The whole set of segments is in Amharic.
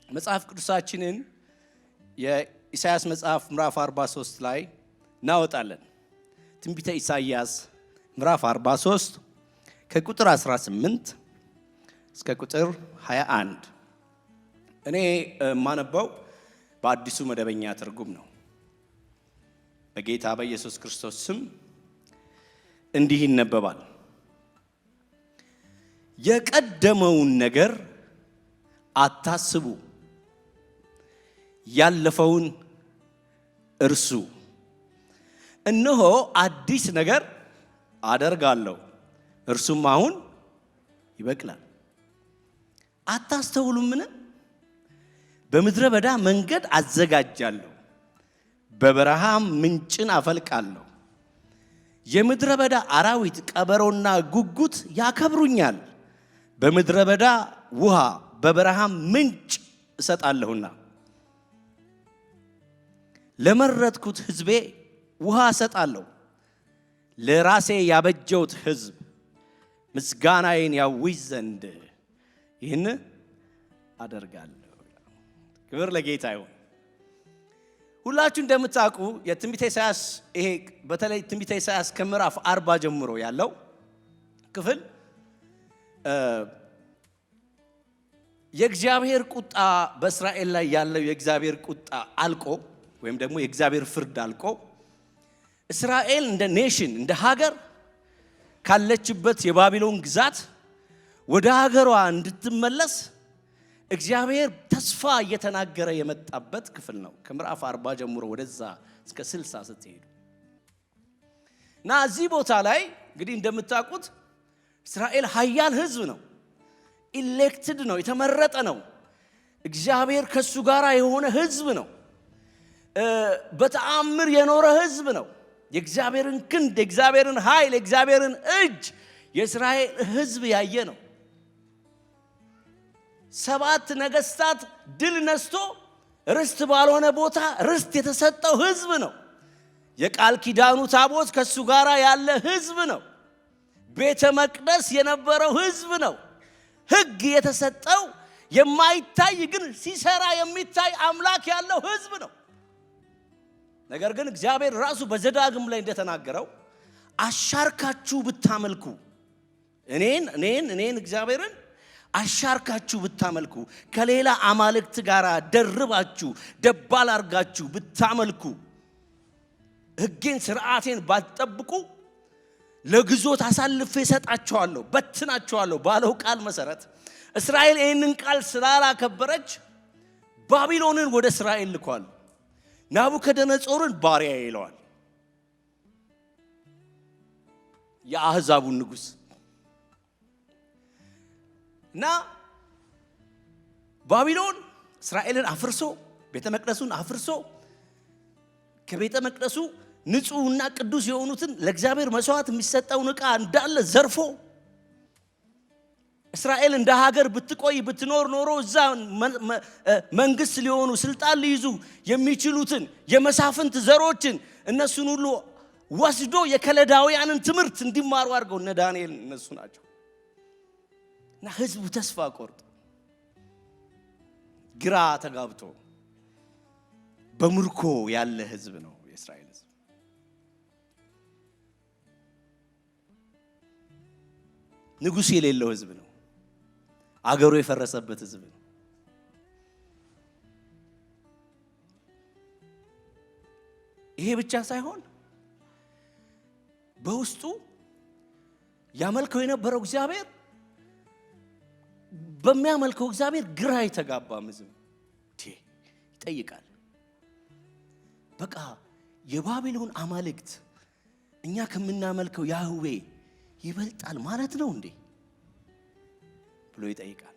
መጽሐፍ ቅዱሳችንን የኢሳይያስ መጽሐፍ ምዕራፍ 43 ላይ እናወጣለን። ትንቢተ ኢሳይያስ ምዕራፍ 43 ከቁጥር 18 እስከ ቁጥር 21 እኔ ማነበው በአዲሱ መደበኛ ትርጉም ነው። በጌታ በኢየሱስ ክርስቶስ ስም እንዲህ ይነበባል። የቀደመውን ነገር አታስቡ፣ ያለፈውን እርሱ። እነሆ አዲስ ነገር አደርጋለሁ፣ እርሱም አሁን ይበቅላል። አታስተውሉምን? በምድረ በዳ መንገድ አዘጋጃለሁ፣ በበረሃም ምንጭን አፈልቃለሁ። የምድረ በዳ አራዊት ቀበሮና ጉጉት ያከብሩኛል። በምድረ በዳ ውሃ በበረሃም ምንጭ እሰጣለሁና ለመረጥኩት ሕዝቤ ውሃ እሰጣለሁ። ለራሴ ያበጀሁት ሕዝብ ምስጋናዬን ያውጅ ዘንድ ይህን አደርጋለሁ። ክብር ለጌታ ይሁን። ሁላችሁ እንደምታውቁ የትንቢተ ኢሳይያስ ይሄ በተለይ ትንቢተ ኢሳይያስ ከምዕራፍ 40 ጀምሮ ያለው ክፍል የእግዚአብሔር ቁጣ በእስራኤል ላይ ያለው የእግዚአብሔር ቁጣ አልቆ ወይም ደግሞ የእግዚአብሔር ፍርድ አልቆ እስራኤል እንደ ኔሽን እንደ ሀገር ካለችበት የባቢሎን ግዛት ወደ ሀገሯ እንድትመለስ እግዚአብሔር ተስፋ እየተናገረ የመጣበት ክፍል ነው። ከምዕራፍ 40 ጀምሮ ወደዛ እስከ 60 ስትሄዱ እና እዚህ ቦታ ላይ እንግዲህ እንደምታውቁት እስራኤል ኃያል ሕዝብ ነው። ኢሌክትድ ነው፣ የተመረጠ ነው። እግዚአብሔር ከሱ ጋር የሆነ ሕዝብ ነው። በተአምር የኖረ ሕዝብ ነው። የእግዚአብሔርን ክንድ፣ የእግዚአብሔርን ኃይል፣ የእግዚአብሔርን እጅ የእስራኤል ሕዝብ ያየ ነው። 7 ነገስታት ድል ነስቶ ርስት ባልሆነ ቦታ ርስት የተሰጠው ሕዝብ ነው። የቃል ኪዳኑ ታቦት ከሱ ጋር ያለ ሕዝብ ነው። ቤተ መቅደስ የነበረው ሕዝብ ነው። ሕግ የተሰጠው የማይታይ ግን ሲሰራ የሚታይ አምላክ ያለው ሕዝብ ነው። ነገር ግን እግዚአብሔር ራሱ በዘዳግም ላይ እንደተናገረው አሻርካችሁ ብታመልኩ እኔን እግዚአብሔርን አሻርካችሁ ብታመልኩ ከሌላ አማልክት ጋር ደርባችሁ ደባል አርጋችሁ ብታመልኩ ሕጌን ስርዓቴን ባትጠብቁ ለግዞት አሳልፌ እሰጣቸዋለሁ፣ በትናቸዋለሁ ባለው ቃል መሰረት እስራኤል ይህንን ቃል ስላላከበረች ባቢሎንን ወደ እስራኤል ልኳል። ናቡከደነጾርን ባሪያ ይለዋል፣ የአሕዛቡን ንጉሥ እና ባቢሎን እስራኤልን አፍርሶ ቤተ መቅደሱን አፍርሶ ከቤተ መቅደሱ ንጹሕና ቅዱስ የሆኑትን ለእግዚአብሔር መስዋዕት የሚሰጠውን ዕቃ እንዳለ ዘርፎ እስራኤል እንደ ሀገር ብትቆይ ብትኖር ኖሮ እዛ መንግስት ሊሆኑ ስልጣን ሊይዙ የሚችሉትን የመሳፍንት ዘሮችን እነሱን ሁሉ ወስዶ የከለዳውያንን ትምህርት እንዲማሩ አድርገው እነ ዳንኤል እነሱ ናቸው። እና ህዝቡ ተስፋ ቆርጦ ግራ ተጋብቶ በምርኮ ያለ ህዝብ ነው የእስራኤል ህዝብ። ንጉሥ የሌለው ህዝብ ነው። አገሩ የፈረሰበት ህዝብ ነው። ይሄ ብቻ ሳይሆን በውስጡ ያመልከው የነበረው እግዚአብሔር በሚያመልከው እግዚአብሔር ግራ የተጋባ ህዝብ ይጠይቃል። በቃ የባቢሎን አማልክት እኛ ከምናመልከው ያህዌ ይበልጣል ማለት ነው እንዴ ብሎ ይጠይቃል።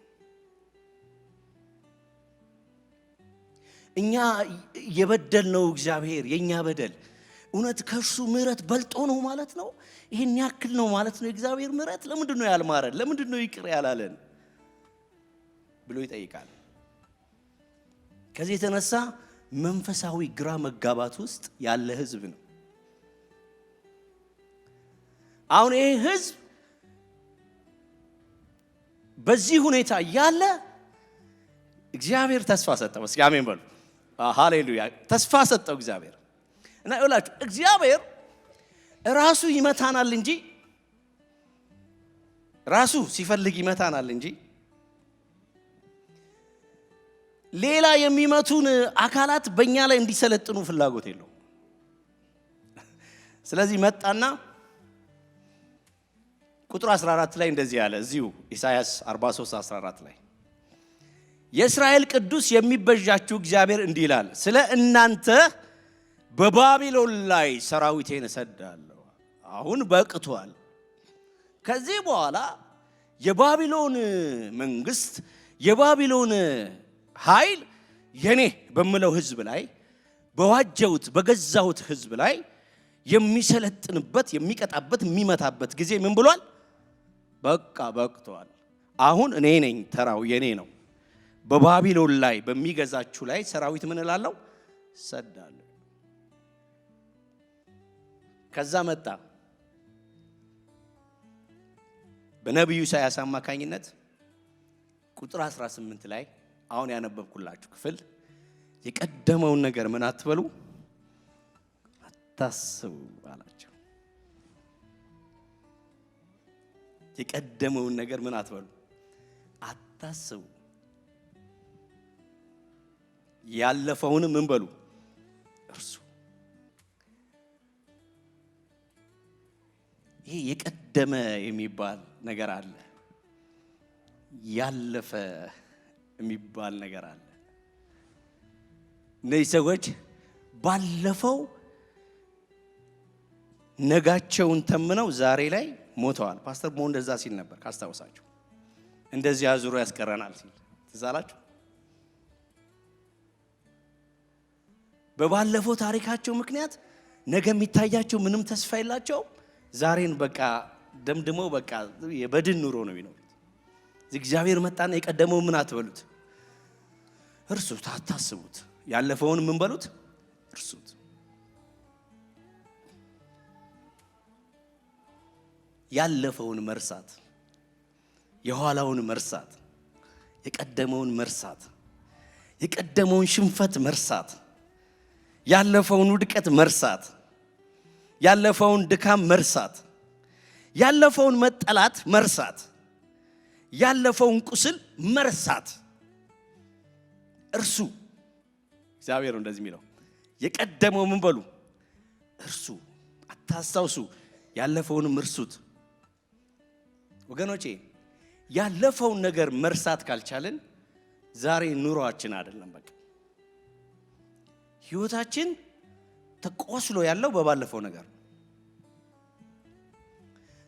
እኛ የበደልነው እግዚአብሔር የኛ በደል እውነት ከእርሱ ምሕረት በልጦ ነው ማለት ነው? ይሄን ያክል ነው ማለት ነው የእግዚአብሔር ምሕረት? ለምንድን ነው ያልማረን? ለምንድን ነው ይቅር ያላለን ብሎ ይጠይቃል። ከዚህ የተነሳ መንፈሳዊ ግራ መጋባት ውስጥ ያለ ህዝብ ነው። አሁን ይሄ ህዝብ በዚህ ሁኔታ ያለ እግዚአብሔር ተስፋ ሰጠው። እስኪ አሜን በሉ። ሃሌሉያ። ተስፋ ሰጠው እግዚአብሔር። እና ይላችሁ እግዚአብሔር ራሱ ይመታናል እንጂ ራሱ ሲፈልግ ይመታናል እንጂ ሌላ የሚመቱን አካላት በእኛ ላይ እንዲሰለጥኑ ፍላጎት የለው። ስለዚህ መጣና ቁጥር 14 ላይ እንደዚህ ያለ እዚሁ ኢሳይያስ 43:14 ላይ የእስራኤል ቅዱስ የሚበዣችሁ እግዚአብሔር እንዲህ ይላል፣ ስለ እናንተ በባቢሎን ላይ ሰራዊቴን እሰዳለሁ። አሁን በቅቷል። ከዚህ በኋላ የባቢሎን መንግስት የባቢሎን ኃይል የኔ በምለው ህዝብ ላይ በዋጀውት በገዛውት ህዝብ ላይ የሚሰለጥንበት የሚቀጣበት የሚመታበት ጊዜ ምን ብሏል? በቃ በቅቷል። አሁን እኔ ነኝ፣ ተራው የኔ ነው። በባቢሎን ላይ በሚገዛችሁ ላይ ሰራዊት ምን እላለሁ? ሰዳለሁ። ከዛ መጣ በነቢዩ ኢሳይያስ አማካኝነት ቁጥር 18 ላይ አሁን ያነበብኩላችሁ ክፍል የቀደመውን ነገር ምን አትበሉ አታስቡ አላቸው። የቀደመውን ነገር ምን አትበሉ አታስቡ፣ ያለፈውን ምን በሉ እርሱ። ይሄ የቀደመ የሚባል ነገር አለ፣ ያለፈ የሚባል ነገር አለ። እነዚህ ሰዎች ባለፈው ነጋቸውን ተምነው ዛሬ ላይ ሞተዋል። ፓስተር ሞ እንደዛ ሲል ነበር ካስታውሳችሁ፣ እንደዚህ አዙሮ ያስቀረናል ሲል ትዝ አላችሁ። በባለፈው ታሪካቸው ምክንያት ነገ የሚታያቸው ምንም ተስፋ የላቸውም። ዛሬን በቃ ደምድመው በቃ የበድን ኑሮ ነው የሚኖሩት። እግዚአብሔር መጣና የቀደመው ምን አትበሉት እርሱት፣ አታስቡት። ያለፈውን ምን በሉት እርሱት። ያለፈውን መርሳት፣ የኋላውን መርሳት፣ የቀደመውን መርሳት፣ የቀደመውን ሽንፈት መርሳት፣ ያለፈውን ውድቀት መርሳት፣ ያለፈውን ድካም መርሳት፣ ያለፈውን መጠላት መርሳት፣ ያለፈውን ቁስል መርሳት። እርሱ እግዚአብሔር እንደዚህ የሚለው የቀደመው ምን በሉ እርሱ፣ አታስታውሱ፣ ያለፈውንም እርሱት። ወገኖቼ ያለፈውን ነገር መርሳት ካልቻልን ዛሬ ኑሮአችን አይደለም፣ በቃ ህይወታችን ተቆስሎ ያለው በባለፈው ነገር።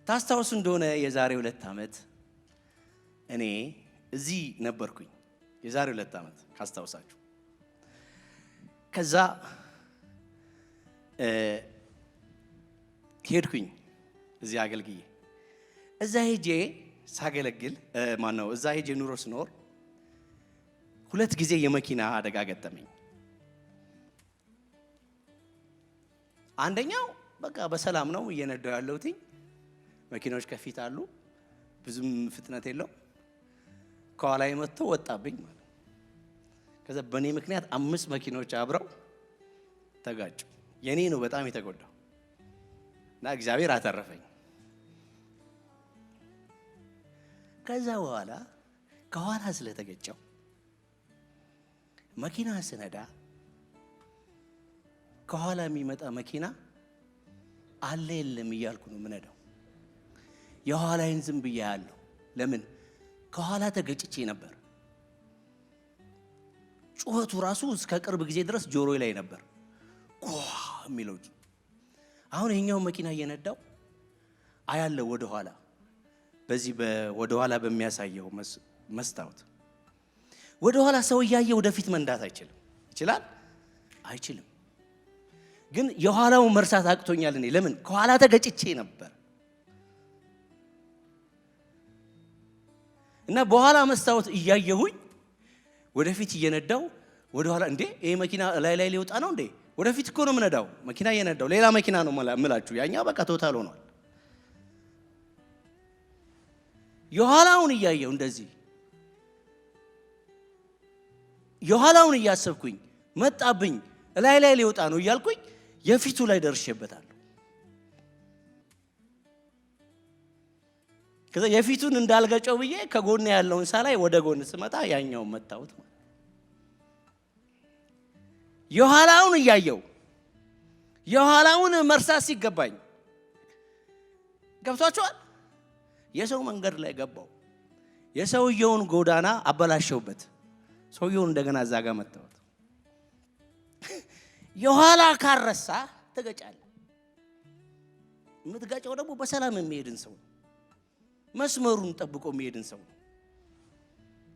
ታስታውሱ እንደሆነ የዛሬ 2 ዓመት እኔ እዚህ ነበርኩኝ። የዛሬ 2 ዓመት ካስታውሳችሁ፣ ከዛ ሄድኩኝ እዚህ አገልግዬ። እዛ ሄጄ ሳገለግል እዛ ሄጄ ኑሮ ስኖር 2 ጊዜ የመኪና አደጋ ገጠመኝ። አንደኛው በቃ በሰላም ነው እየነዳው ያለሁት፣ መኪናዎች ከፊት አሉ፣ ብዙም ፍጥነት የለው። ከኋላ መጥቶ ወጣብኝ ማለት። ከዛ በኔ ምክንያት 5 መኪኖች አብረው ተጋጩ። የኔ ነው በጣም የተጎዳው እና እግዚአብሔር አተረፈኝ። ከዛ በኋላ ከኋላ ስለተገጨው መኪና ስነዳ ከኋላ የሚመጣ መኪና አለ የለም እያልኩ ነው ምነዳው። የኋላዬን ዝም ብዬ ያለው ለምን ከኋላ ተገጭቼ ነበር። ጩኸቱ ራሱ እስከ ቅርብ ጊዜ ድረስ ጆሮዬ ላይ ነበር የሚለው። አሁን ይሄኛው መኪና እየነዳው አያለው ወደ ኋላ፣ በዚህ ወደ ኋላ በሚያሳየው መስታወት ወደ ኋላ ሰው እያየ ወደፊት መንዳት አይችልም። ይችላል? አይችልም። ግን የኋላው መርሳት አቅቶኛል እኔ። ለምን? ከኋላ ተገጭቼ ነበር እና በኋላ መስታወት እያየሁኝ ወደፊት እየነዳው ወደ ኋላ እንዴ ይሄ መኪና ላይ ሊወጣ ነው እንዴ? ወደፊት እኮ ነው የምነዳው፣ መኪና እየነዳው ሌላ መኪና ነው የምላችሁ። ያኛው በቃ ቶታል ሆኗል። የኋላውን እያየው እንደዚህ የኋላውን እያሰብኩኝ መጣብኝ ላይ ሊወጣ ነው እያልኩኝ የፊቱ ላይ ደርሼበታለሁ። ከዛ የፊቱን እንዳልገጨው ብዬ ከጎን ያለውን ሳላይ ወደ ጎን ስመጣ ያኛውን መታውት። የኋላውን እያየው የኋላውን መርሳት ሲገባኝ ገብቷቸዋል። የሰው መንገድ ላይ ገባው። የሰውየውን ጎዳና አበላሸውበት። ሰውየውን እንደገና እዛ ጋር መታወት። የኋላ ካረሳ ትገጫለህ። የምትገጨው ደግሞ በሰላም የሚሄድን ሰው፣ መስመሩን ጠብቆ የሚሄድን ሰው።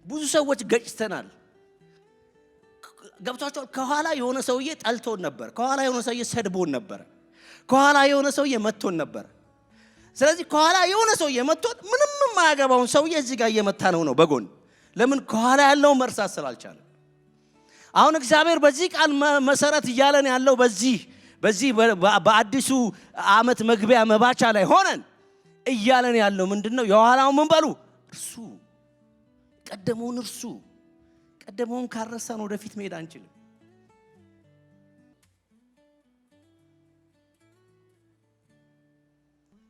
ብዙ ሰዎች ገጭተናል። ገብቷቸዋል። ከኋላ የሆነ ሰውዬ ጠልቶን ነበር። ከኋላ የሆነ ሰውዬ ሰድቦን ነበር። ከኋላ የሆነ ሰውዬ መቶን ነበር። ስለዚህ ከኋላ የሆነ ሰውዬ መቶን ምንም የማያገባውን ሰውዬ እዚህ ጋር እየመታ ነው በጎን። ለምን? ከኋላ ያለው መርሳት ስላልቻለ። አሁን እግዚአብሔር በዚህ ቃል መሰረት እያለን ያለው በዚህ በአዲሱ ዓመት መግቢያ መባቻ ላይ ሆነን እያለን ያለው ምንድነው? የኋላው ምን በሉ እርሱ፣ ቀደመውን እርሱ። ቀደመውን ካረሳን ወደፊት መሄድ አንችልም።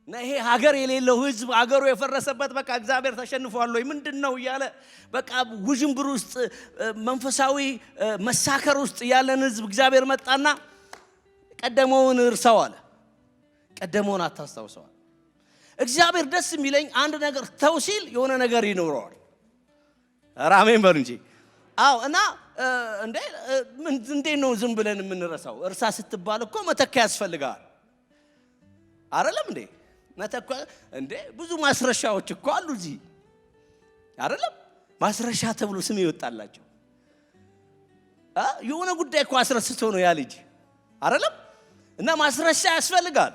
እና ይሄ ሀገር የሌለው ህዝብ፣ ሀገሩ የፈረሰበት በቃ እግዚአብሔር ተሸንፏል ወይ ምንድነው እያለ በቃ ውዥንብር ውስጥ መንፈሳዊ መሳከር ውስጥ ያለን ህዝብ እግዚአብሔር መጣና ቀደመውን እርሳው አለ። ቀደመውን አታስታውሰዋል። እግዚአብሔር ደስ የሚለኝ አንድ ነገር ተው ሲል የሆነ ነገር ይኖረዋል። አሜን በሉ እንጂ። አዎ። እና እንዴ ነው ዝም ብለን የምንረሳው? እርሳ ስትባል እኮ መተኪያ ያስፈልጋል አይደለም እንዴ? መተኪያ እንዴ ብዙ ማስረሻዎች እኮ አሉ እዚህ አይደለም? ማስረሻ ተብሎ ስም ይወጣላቸው። የሆነ ጉዳይ እኮ አስረስቶ ነው ያ ልጅ አይደለም? እና ማስረሻ ያስፈልጋል።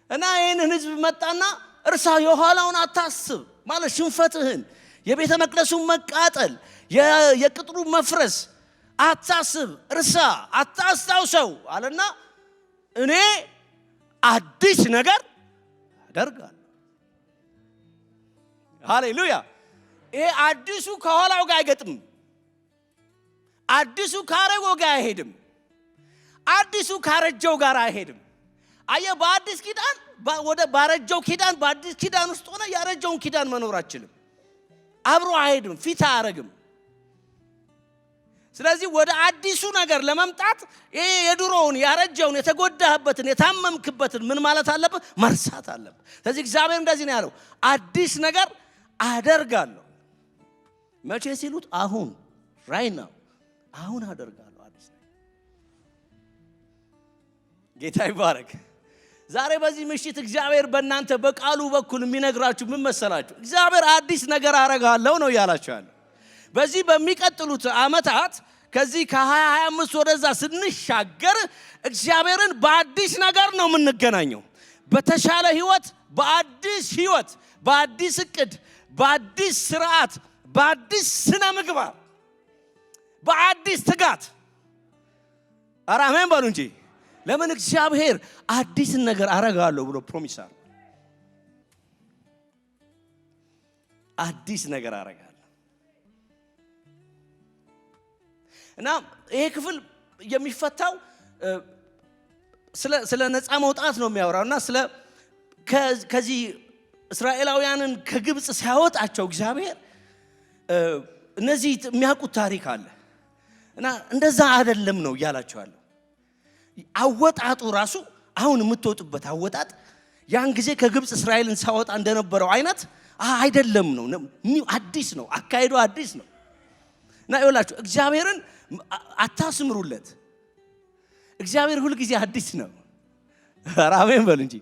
እና ይሄንን ህዝብ መጣና እርሳ፣ የኋላውን አታስብ ማለት ሽንፈትህን፣ የቤተ መቅደሱን መቃጠል፣ የቅጥሩ መፍረስ አታስብ፣ እርሳ፣ አታስታውሰው አለና እኔ አዲስ ነገር አደርጋለሁ። ሃሌሉያ። ይሄ አዲሱ ከኋላው ጋር አይገጥም። አዲሱ ካረገው ጋር አይሄድም። አዲሱ ካረጀው ጋር አይሄድም። አየህ፣ በአዲስ ኪዳን ወደ ባረጀው ኪዳን በአዲስ ኪዳን ውስጥ ሆነ ያረጀውን ኪዳን መኖር አችልም። አብሮ አይሄድም፣ ፊት አያረግም። ስለዚህ ወደ አዲሱ ነገር ለመምጣት ይሄ የድሮውን ያረጀውን የተጎዳህበትን የታመምክበትን ምን ማለት አለበት? መርሳት አለበት። ስለዚህ እግዚአብሔር እንደዚህ ነው ያለው፣ አዲስ ነገር አደርጋለሁ። መቼ ሲሉት አሁን፣ ራይት ናው፣ አሁን አደርጋለሁ አዲስ ነገር። ጌታ ይባረክ። ዛሬ በዚህ ምሽት እግዚአብሔር በእናንተ በቃሉ በኩል የሚነግራችሁ ምን መሰላችሁ? እግዚአብሔር አዲስ ነገር አረጋለሁ ነው ያላችሁ ያለው። በዚህ በሚቀጥሉት ዓመታት ከዚህ ከ2025 ወደዛ ስንሻገር እግዚአብሔርን በአዲስ ነገር ነው የምንገናኘው። በተሻለ ህይወት፣ በአዲስ ህይወት፣ በአዲስ እቅድ፣ በአዲስ ስርዓት፣ በአዲስ ስነ ምግባር፣ በአዲስ ትጋት። አሜን በሉ እንጂ። ለምን? እግዚአብሔር አዲስ ነገር አረጋለሁ ብሎ ፕሮሚስ አለ። አዲስ ነገር አረጋለሁ። እና ይሄ ክፍል የሚፈታው ስለ ነፃ መውጣት ነው የሚያወራው። እና ከዚህ እስራኤላውያንን ከግብፅ ሲያወጣቸው እግዚአብሔር እነዚህ የሚያውቁት ታሪክ አለ። እና እንደዛ አይደለም ነው እያላቸዋለሁ። አወጣጡ ራሱ አሁን የምትወጡበት አወጣጥ ያን ጊዜ ከግብፅ እስራኤልን ሳወጣ እንደነበረው አይነት አይደለም ነው። አዲስ ነው፣ አካሄዱ አዲስ ነው። እና ይኸውላችሁ እግዚአብሔርን አታስምሩለት። እግዚአብሔር ሁል ጊዜ አዲስ ነው። አሜን በሉ እንጂ።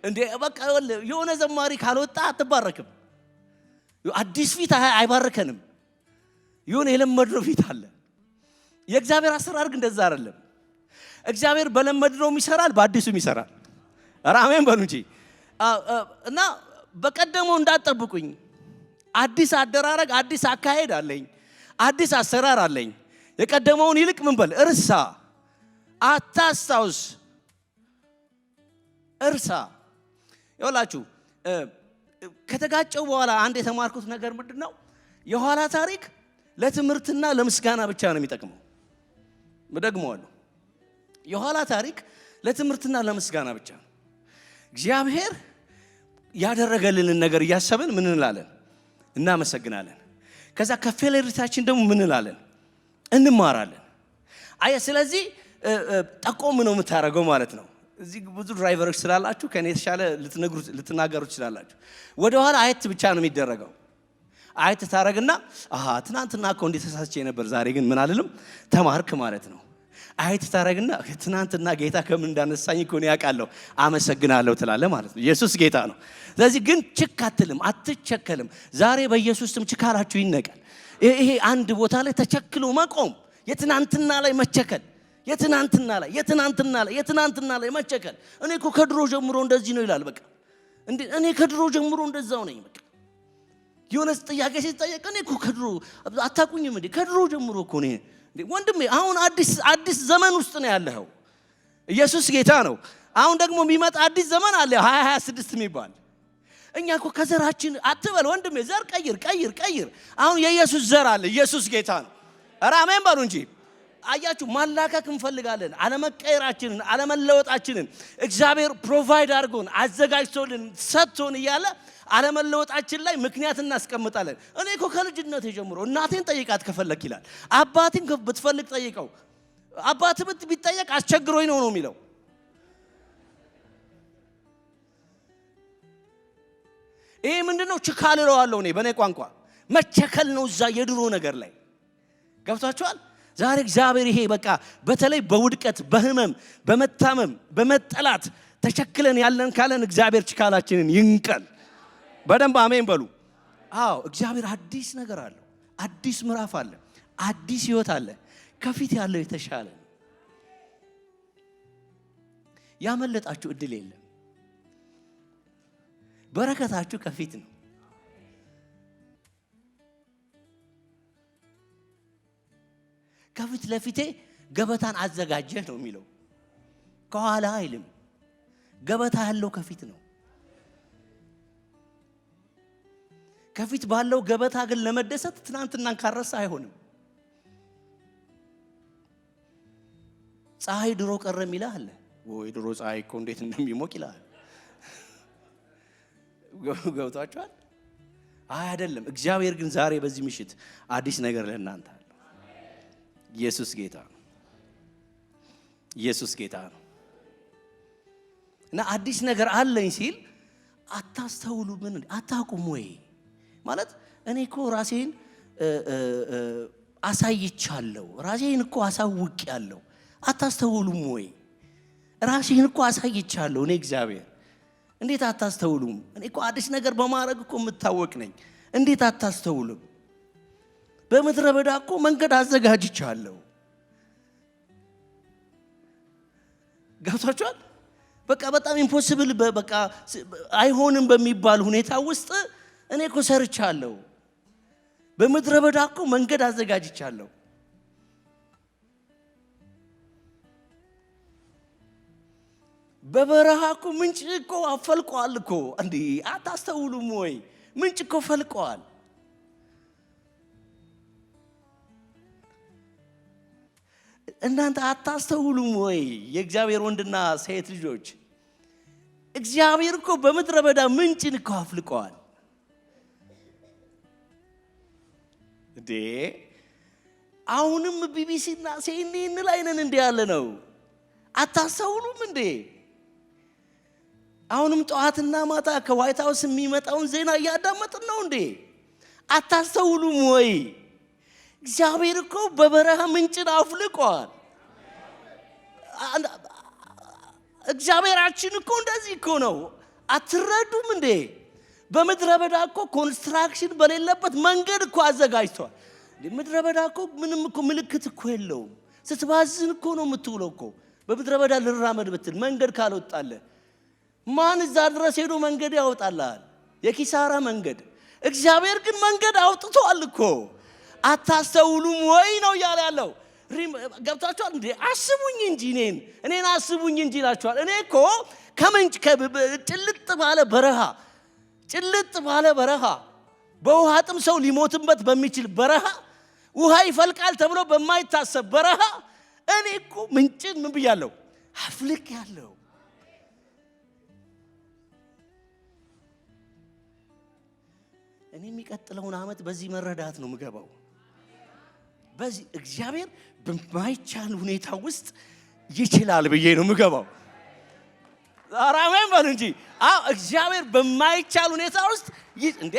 እንዴ በቃ የሆነ ዘማሪ ካልወጣ አትባረክም። አዲስ ፊት አይባርከንም። የሆነ የለመድነው ፊት አለ። የእግዚአብሔር አሰራር ግን እንደዛ አይደለም። እግዚአብሔር በለመድነውም ይሰራል፣ በአዲሱም ይሰራል። አሜን በሉ እንጂ። እና በቀደመው እንዳትጠብቁኝ፣ አዲስ አደራረግ፣ አዲስ አካሄድ አለኝ፣ አዲስ አሰራር አለኝ። የቀደመውን ይልቅ ምን በል እርሳ፣ አታስታውስ፣ እርሳ። ይኸውላችሁ ከተጋጨው በኋላ አንድ የተማርኩት ነገር ምንድነው? የኋላ ታሪክ ለትምህርትና ለምስጋና ብቻ ነው የሚጠቅመው። ደግሞዋለሁ፣ የኋላ ታሪክ ለትምህርትና ለምስጋና ብቻ ነው። እግዚአብሔር ያደረገልንን ነገር እያሰብን ምን እንላለን? እናመሰግናለን። ከዛ ከፌለሪታችን ደግሞ ምን እንላለን? እንማራለን። ስለዚህ ጠቆም ነው የምታደርገው ማለት ነው። እዚህ ብዙ ድራይቨሮች ስላላችሁ ከኔ የተሻለ ልትናገሩ ትችላላችሁ። ወደኋላ አየት ብቻ ነው የሚደረገው። አየት ታረግና ትናንትና እኮ እንዴት ተሳስቼ ነበር፣ ዛሬ ግን ምን አልልም ተማርክ ማለት ነው። አየት ታረግና ትናንትና ጌታ ከምን እንዳነሳኝ እኮ ነው ያውቃለሁ፣ አመሰግናለሁ ትላለህ ማለት ነው። ኢየሱስ ጌታ ነው። ስለዚህ ግን ችክ አትልም፣ አትቸከልም። ዛሬ በኢየሱስ ስም ችካላችሁ ይነቀል። ይሄ አንድ ቦታ ላይ ተቸክሎ መቆም፣ የትናንትና ላይ መቸከል፣ የትናንትና ላይ መቸከል። እኔ እኮ ከድሮ ጀምሮ እንደዚህ ነው ይላል። በቃ እኔ ከድሮ ጀምሮ እንደዛው ነኝ። በቃ የሆነ ጥያቄ ሲጠየቅ እኔ እኮ ከድሮ አታውቁኝም እንዴ? ከድሮ ጀምሮ እኮ ነኝ ወንድሜ። አሁን አዲስ ዘመን ውስጥ ነው ያለኸው። ኢየሱስ ጌታ ነው። አሁን ደግሞ የሚመጣ አዲስ ዘመን አለ 2026 የሚባል። እኛ እኮ ከዘራችን አትበል ወንድሜ፣ ዘር ቀይር። አሁን የኢየሱስ ዘር አለ። ኢየሱስ ጌታ ነው። ኧረ አሜን በሉ እንጂ። አያችሁ፣ ማላከክ እንፈልጋለን። አለመቀየራችንን፣ አለመለወጣችንን እግዚአብሔር ፕሮቫይድ አድርጎን አዘጋጅቶልን ሰጥቶን እያለ አለመለወጣችን ላይ ምክንያት እናስቀምጣለን። እኔ እኮ ከልጅነት ጀምሮ እናቴን ጠይቃት ከፈለክ ይላል። አባቴን ብትፈልግ ጠይቀው። አባት ቢጠየቅ አስቸግሮኝ ነው የሚለው። ይሄ ምንድነው? ችካል እለዋለሁ እኔ በእኔ ቋንቋ መቸከል ነው። እዛ የድሮ ነገር ላይ ገብቷችኋል? ዛሬ እግዚአብሔር ይሄ በቃ በተለይ በውድቀት በህመም በመታመም በመጠላት ተቸክለን ያለን ካለን እግዚአብሔር ችካላችንን ይንቀል። በደንብ አሜን በሉ። አዎ እግዚአብሔር አዲስ ነገር አለው። አዲስ ምዕራፍ አለ። አዲስ ህይወት አለ። ከፊት ያለው የተሻለ ነው። ያመለጣችሁ እድል የለም። በረከታችሁ ከፊት ነው። ከፊት ለፊቴ ገበታን አዘጋጀህ ነው የሚለው። ከኋላ አይልም። ገበታ ያለው ከፊት ነው። ከፊት ባለው ገበታ ግን ለመደሰት ትናንትናን ካረሳ አይሆንም። ፀሐይ ድሮ ቀረም ይላል ወይ? ድሮ ፀሐይ እኮ እንዴት እንደሚሞቅ ይላል። ገብቷችኋል? አይደለም። እግዚአብሔር ግን ዛሬ በዚህ ምሽት አዲስ ነገር ለእናንተ አለ። ኢየሱስ ጌታ ነው። ኢየሱስ ጌታ ነው። እና አዲስ ነገር አለኝ ሲል አታስተውሉ? ምን አታውቁም ወይ ማለት? እኔ እኮ ራሴን አሳይቻለሁ፣ ራሴን እኮ አሳውቄያለሁ። አታስተውሉም ወይ? ራሴን እኮ አሳይቻለሁ እኔ እግዚአብሔር። እንዴት አታስተውሉም? እኔ እኮ አዲስ ነገር በማድረግ እኮ የምታወቅ ነኝ። እንዴት አታስተውሉም? በምድረ በዳ እኮ መንገድ አዘጋጅቻለሁ። ገብቷችኋል? በቃ በጣም ኢምፖሲብል በቃ አይሆንም በሚባል ሁኔታ ውስጥ እኔ እኮ ሰርቻለሁ። በምድረ በዳ እኮ መንገድ አዘጋጅቻለሁ። በበረሃ እኮ ምንጭ እኮ አፈልቀዋል እኮ። እንዴ አታስተውሉም ወይ? ምንጭ እኮ ፈልቀዋል። እናንተ አታስተውሉም ወይ? የእግዚአብሔር ወንድና ሴት ልጆች፣ እግዚአብሔር እኮ በምድረ በዳ ምንጭን እኮ አፍልቀዋል። እንዴ አሁንም ቢቢሲና ሲኤንኤን ላይ ነን እንዴ ያለ ነው? አታስተውሉም እንዴ? አሁንም ጠዋትና ማታ ከዋይት ሃውስ የሚመጣውን ዜና እያዳመጥን ነው እንዴ? አታስተውሉም ወይ? እግዚአብሔር እኮ በበረሃ ምንጭን አፍልቋል። እግዚአብሔራችን እኮ እንደዚህ እኮ ነው። አትረዱም እንዴ? በምድረ በዳ እኮ ኮንስትራክሽን በሌለበት መንገድ እኮ አዘጋጅቷል። ምድረ በዳ እኮ ምንም እኮ ምልክት እኮ የለውም። ስትባዝን እኮ ነው የምትውለው እኮ። በምድረ በዳ ልራመድ ብትል መንገድ ካልወጣለ ማን እዛ ድረስ ሄዶ መንገድ ያወጣልሃል? የኪሳራ መንገድ። እግዚአብሔር ግን መንገድ አውጥቷል እኮ። አታስተውሉም ወይ ነው እያለ ያለው። ገብታችኋል እንዴ? አስቡኝ እንጂ እኔን አስቡኝ እንጂ ይላችኋል። እኔ እኮ ከምንጭ ጭልጥ ባለ በረሃ በውሃ ጥም ሰው ሊሞትበት በሚችል በረሃ ውሃ ይፈልቃል ተብሎ በማይታሰብ በረሃ እኔ እኮ ምንጭን ምን ብያለሁ አፍልቅ ያለው። እኔ የሚቀጥለውን ዓመት በዚህ መረዳት ነው ምገባው። በዚህ እግዚአብሔር በማይቻል ሁኔታ ውስጥ ይችላል ብዬ ነው ምገባው። አራማም ባል እንጂ እግዚአብሔር በማይቻል ሁኔታ ውስጥ እንዴ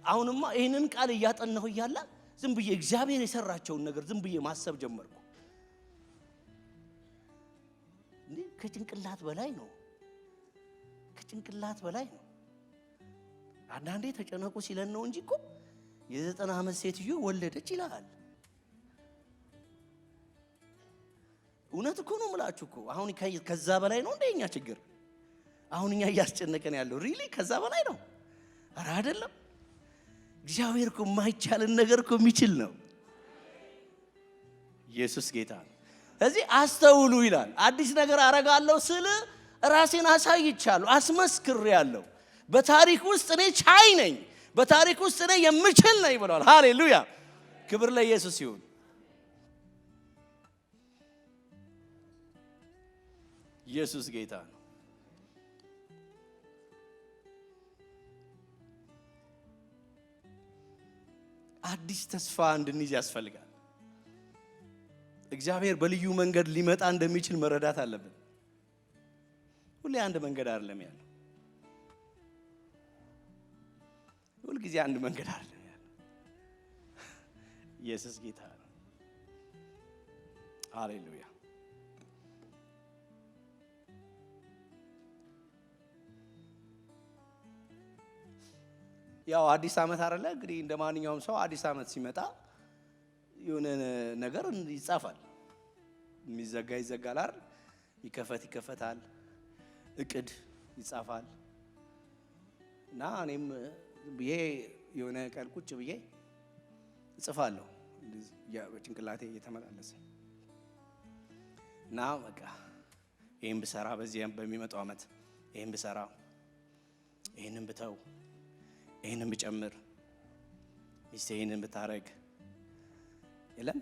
አሁንማ ይሄንን ቃል እያጠናሁ እያለ ዝም ብዬ እግዚአብሔር የሰራቸውን ነገር ዝም ብዬ ማሰብ ጀመርኩ። እንዴ ከጭንቅላት በላይ ነው፣ ከጭንቅላት በላይ ነው። አንዳንዴ ተጨነቁ ሲለን ነው እንጂ እኮ የ90 ዓመት ሴትዮ ወለደች ይላል። እውነት እኮ ነው የምላችሁ እኮ አሁን ከዛ በላይ ነው እንደኛ ችግር። አሁን እኛ እያስጨነቀን ያለው ሪሊ ከዛ በላይ ነው። ኧረ አይደለም። እግዚአብሔር እኮ የማይቻልን ነገር እኮ የሚችል ነው። ኢየሱስ ጌታ ነው። ስለዚህ አስተውሉ ይላል። አዲስ ነገር አረጋለሁ ስል ራሴን አሳይቻለሁ፣ አስመስክሬያለሁ። በታሪክ ውስጥ እኔ ቻይ ነኝ፣ በታሪክ ውስጥ እኔ የምችል ነኝ ብሏል። ሃሌሉያ! ክብር ለኢየሱስ ይሁን። ኢየሱስ ጌታ ነው። አዲስ ተስፋ እንድንይዝ ያስፈልጋል። እግዚአብሔር በልዩ መንገድ ሊመጣ እንደሚችል መረዳት አለብን። ሁሌ አንድ መንገድ አይደለም ያለው። ሁሉ ጊዜ አንድ መንገድ አይደለም ያለው። ኢየሱስ ጌታ ነው። ሃሌሉያ! ያው አዲስ ዓመት አይደለ እንግዲህ እንደማንኛውም ሰው አዲስ ዓመት ሲመጣ የሆነ ነገር ይጻፋል። የሚዘጋ ይዘጋል አይደል? ይከፈታል። እቅድ ይጻፋል። እና እኔም ብዬ የሆነ ቀን ቁጭ ብዬ እጽፋለሁ በጭንቅላቴ እየተመላለሰ እና በቃ ይሄን ብሰራ በዚህ በሚመጣው ዓመት ይሄን ብሰራ ይሄንን ብተው ይሄንን ብጨምር ሚስቴ ይሄንን ብታረግ የለም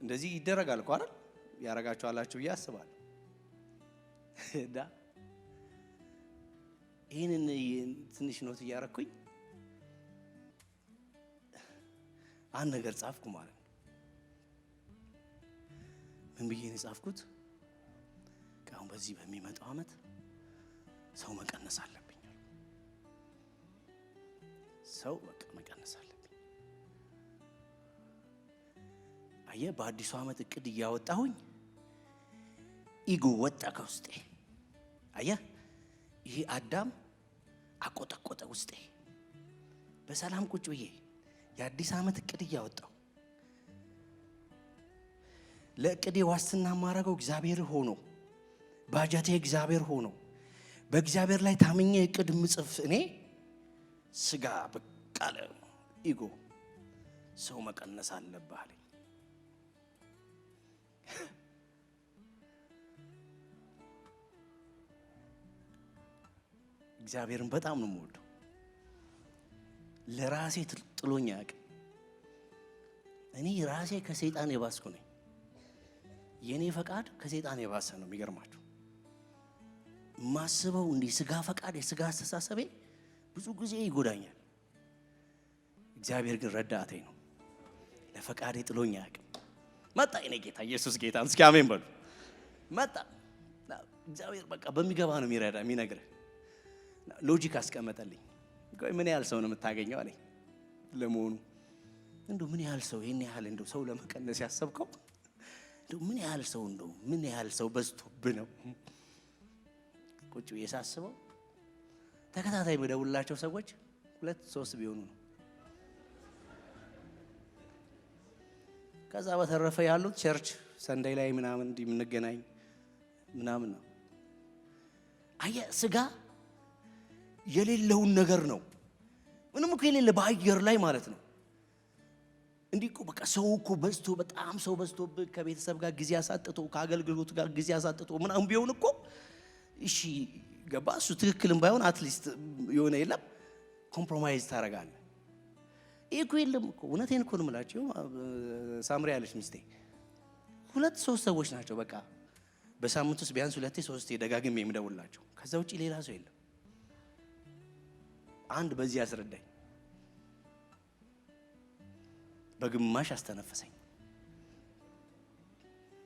እንደዚህ ይደረጋል እኮ አይደል? ያረጋችኋላችሁ ብዬ አስባለሁ። ዳ ይሄንን ትንሽ ኖት እያረኩኝ አንድ ነገር ጻፍኩ ማለት ነው። ምን ብዬ ነው ጻፍኩት? አሁን በዚህ በሚመጣው ዓመት ሰው መቀነስ አለብኝ። ሰው በቃ መቀነስ አለብኝ። አየህ፣ በአዲሱ ዓመት እቅድ እያወጣሁኝ ኢጎ ወጣ ከውስጤ። አየህ፣ ይሄ አዳም አቆጠቆጠ ውስጤ። በሰላም ቁጭ ብዬ የአዲስ ዓመት እቅድ እያወጣሁ ለእቅዴ ዋስትና ማረገው እግዚአብሔር ሆኖ ባጀቴ እግዚአብሔር ሆኖ በእግዚአብሔር ላይ ታምኜ እቅድ ምጽፍ እኔ ስጋ በቃለ ኢጎ ሰው መቀነስ አለብህ አለኝ። እግዚአብሔርን በጣም ነው የምወደው። ለራሴ ጥሎኝ አያውቅም። እኔ ራሴ ከሰይጣን የባስኩ ነኝ። የኔ ፈቃድ ከሰይጣን የባሰ ነው። የሚገርማችሁ ማስበው እንዲህ ስጋ ፈቃድ የስጋ አስተሳሰቤ ብዙ ጊዜ ይጎዳኛል። እግዚአብሔር ግን ረዳቴ ነው። ለፈቃዴ ጥሎኝ አያውቅም። መጣ የኔ ጌታ ኢየሱስ ጌታ። እስኪ አሜን በሉ። መጣ እግዚአብሔር በቃ በሚገባ ነው የሚረዳ የሚነግርህ። ሎጂክ አስቀመጠልኝ። ቆይ ምን ያህል ሰው ነው የምታገኘው አለኝ። ለመሆኑ እንደው ምን ያህል ሰው ይሄን ያህል እንደው ሰው ለመቀነስ ያሰብከው እንደው ምን ያህል ሰው እንደው ምን ያህል ሰው በዝቶብህ ነው? ቁጭ ብዬ ሳስበው ተከታታይ በደውላቸው ሰዎች 2-3 ቢሆኑ ነው። ከዛ በተረፈ ያሉት ቸርች ሰንደይ ላይ ምናምን እንዲህ የምንገናኝ ምናምን ነው። አየህ ስጋ የሌለውን ነገር ነው። ምንም እኮ የሌለ በአየር ላይ ማለት ነው። እንዲህ እኮ በቃ ሰው እኮ በዝቶ በጣም ሰው በዝቶብህ ከቤተሰብ ጋር ጊዜ አሳጥቶ ከአገልግሎት ጋር ጊዜ አሳጥቶ ምናምን ቢሆን እኮ እሺ ገባ። እሱ ትክክልም ባይሆን አትሊስት የሆነ የለም ኮምፕሮማይዝ ታደርጋለህ። ይሄ እኮ የለም እኮ እውነቴን እኮ ነው የምላቸው። ሳምሪ ያለች ሚስቴ 2-3 ሰዎች ናቸው በቃ በሳምንት ውስጥ ቢያንስ 2-3 ደጋግሜ የምደውላቸው። ከዛ ውጪ ሌላ ሰው የለም። አንድ በዚህ ያስረዳኝ በግማሽ አስተነፈሰኝ።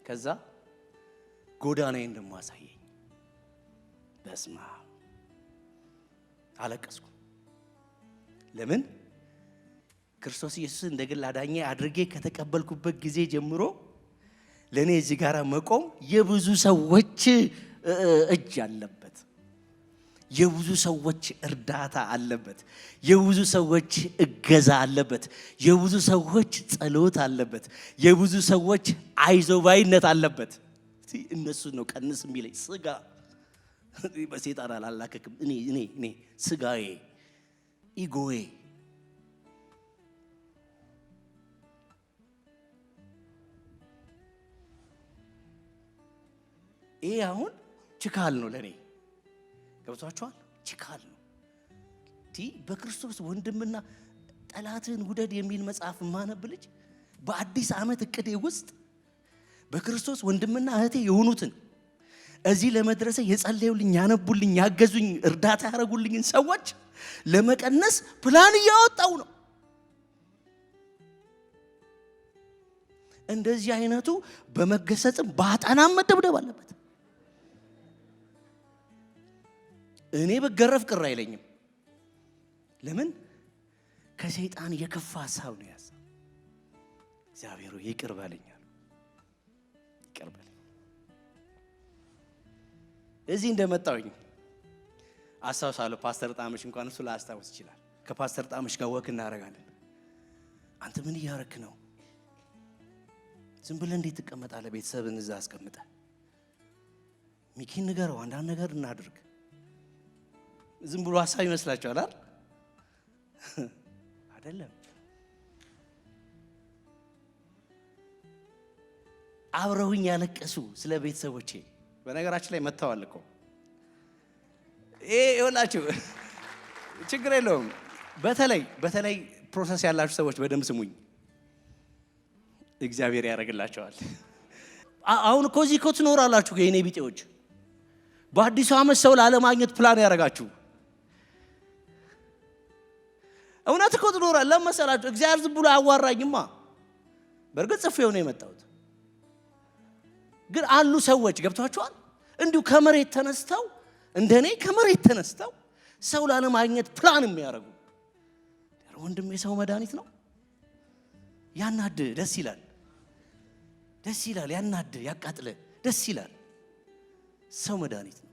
ከዛ ጎዳናዬን ደሞ አሳየኝ። በስማ አለቀስኩ። ለምን? ክርስቶስ ኢየሱስን እንደግል አዳኜ አድርጌ ከተቀበልኩበት ጊዜ ጀምሮ ለኔ እዚህ ጋር መቆም የብዙ ሰዎች እጅ አለበት፣ የብዙ ሰዎች እርዳታ አለበት፣ የብዙ ሰዎች እገዛ አለበት፣ የብዙ ሰዎች ጸሎት አለበት፣ የብዙ ሰዎች አይዞባይነት አለበት። እነሱ ነው ቀንስ የሚለኝ ስጋ በሰይጣን አላላከክም። እኔ ስጋዬ ኢጎዬ ይሄ አሁን ችካል ነው ለኔ። ገብቷችኋል? ችካል ነው። በክርስቶስ ወንድምና ጠላትን ውደድ የሚል መጽሐፍ ማነብ ልጅ በአዲስ ዓመት እቅዴ ውስጥ በክርስቶስ ወንድምና እህቴ የሆኑትን እዚህ ለመድረስ የጸለዩልኝ፣ ያነቡልኝ፣ ያገዙኝ፣ እርዳታ ያደረጉልኝን ሰዎች ለመቀነስ ፕላን እያወጣው ነው። እንደዚህ አይነቱ በመገሰጽም ባጣናም መደብደብ አለበት። እኔ በገረፍ ቅር አይለኝም። ለምን? ከሰይጣን የከፋ ሐሳብ ነው ያዘ። እግዚአብሔር ይቅር በለኛል፣ ይቅር በለኝ። እዚህ እንደመጣሁኝ አስታውሳለሁ። ፓስተር ጣምሽ እንኳን እሱ ላስታውስ ይችላል። ከፓስተር ጣምሽ ጋር ወክ እናደርጋለን። አንተ ምን እያረክ ነው? ዝም ብለህ እንዴት ትቀመጣለህ? ቤተሰብን እዛ አስቀምጠህ ሚኪን ንገረው፣ አንዳንድ ነገር እናድርግ። ዝም ብሎ ሐሳብ ይመስላችኋል አይደል? አይደለም። አብረውኝ ያለቀሱ ስለ ቤተሰቦቼ በነገራችን ላይ መተዋል እኮ ይኸውላችሁ፣ ችግር የለውም። በተለይ ፕሮሰስ ያላችሁ ሰዎች በደንብ ስሙኝ፣ እግዚአብሔር ያደርግላቸዋል። አሁን እኮ እዚህ እኮ ትኖራላችሁ የኔ ቢጤዎች፣ በአዲሱ ዓመት ሰው ላለማግኘት ፕላን ያደርጋችሁ። እውነት እኮ ትኖራል። ለመሰላችሁ እግዚአብሔር ዝም ብሎ አያዋራኝማ። በእርግጥ ጽፌው ነው የመጣሁት፣ ግን አሉ ሰዎች ገብቷቸዋል። እንዲሁ ከመሬት ተነስተው እንደኔ ከመሬት ተነስተው ሰው ላለማግኘት ፕላን የሚያደርጉ። ወንድሜ ሰው መድኃኒት ነው። ያናድ ደስ ይላል፣ ደስ ይላል። ያናድ ያቃጥለ ደስ ይላል። ሰው መድኃኒት ነው።